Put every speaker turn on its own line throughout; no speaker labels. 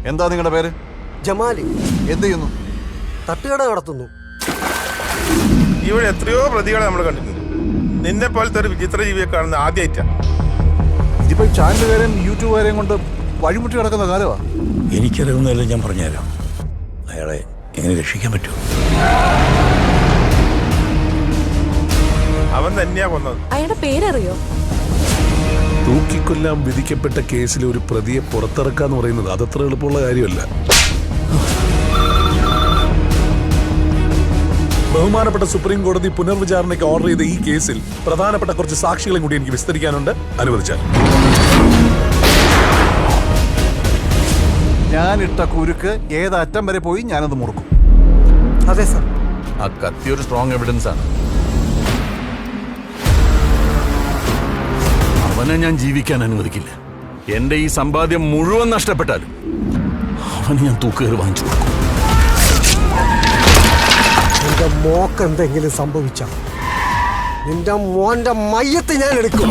എന്താ നിങ്ങളുടെ പേര്?
ജമാലി.
എന്ത് ചെയ്യുന്നു?
തട്ടുകട നടത്തുന്നു.
ഇവിടെ എത്രയോ പ്രതികളെ നമ്മൾ കണ്ടിട്ടുണ്ട്. നിന്നെ പോലത്തെ ഒരു വിചിത്ര ജീവിയെ കാണുന്ന ആദ്യമായിട്ടാണ്.
ഇതിപ്പോ ചാനലുകാരെയും യൂട്യൂബുകാരെയും കൊണ്ട് വഴിമുട്ടി കിടക്കുന്ന കാലമാണ്.
എനിക്കറിയുന്നതല്ല ഞാൻ പറഞ്ഞുതരാം. അയാളെ എങ്ങനെ രക്ഷിക്കാൻ പറ്റുമോ?
അവൻ തന്നെയാ കൊന്നത്.
അയാളുടെ പേരറിയോ?
തൂക്കിക്കൊല്ലാൻ വിധിക്കപ്പെട്ട കേസിൽ ഒരു പ്രതിയെ പുറത്തിറക്കാന്ന് പറയുന്നത് അതത്ര എളുപ്പമുള്ള കാര്യമല്ല. ബഹുമാനപ്പെട്ട സുപ്രീം കോടതി പുനർവിചാരണയ്ക്ക് ഓർഡർ ചെയ്ത ഈ കേസിൽ പ്രധാനപ്പെട്ട കുറച്ച് സാക്ഷികളെ കൂടി എനിക്ക് വിസ്തരിക്കാനുണ്ട്. അനുവദിച്ചാൽ
ഞാനിട്ട കുരുക്ക് ഏതറ്റം വരെ പോയി ഞാനത് മുറുക്കും.
അതെ സർ.
ആ കത്തി ഒരു സ്ട്രോങ് എവിഡൻസ് ആണ്. അവനെ ഞാൻ ജീവിക്കാൻ അനുവദിക്കില്ല. എന്റെ ഈ സമ്പാദ്യം മുഴുവൻ നഷ്ടപ്പെട്ടാലും അവന് ഞാൻ തൂക്കേറി വാങ്ങിച്ചു കൊടുക്കും.
എന്റെ മോക്ക് എന്തെങ്കിലും സംഭവിച്ച നിന്റെ മോന്റെ മയ്യത്ത് ഞാൻ എടുക്കും.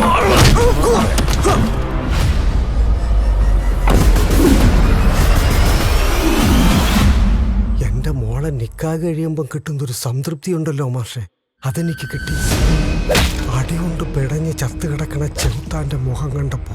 എന്റെ മോളെ നിക്കാഹ് കഴിയുമ്പം കിട്ടുന്നൊരു സംതൃപ്തി ഉണ്ടല്ലോ മാഷെ, അതെനിക്ക് കിട്ടി. അടികൊണ്ട് പിടഞ്ഞ് ചത്തു കിടക്കണ ചെറുത്താന്റെ മുഖം കണ്ടപ്പോ